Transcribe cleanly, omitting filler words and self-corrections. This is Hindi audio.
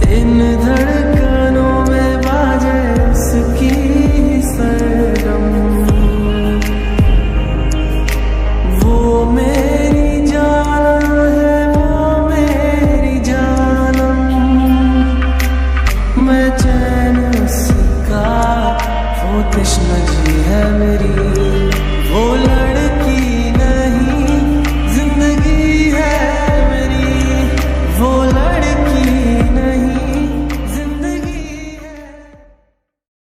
इन धड़कनों में बाजे उसकी सरगम, वो मेरी जान है, वो मेरी जानम। मैं चैन उसका, वो तश्ना जी है मेरी, वो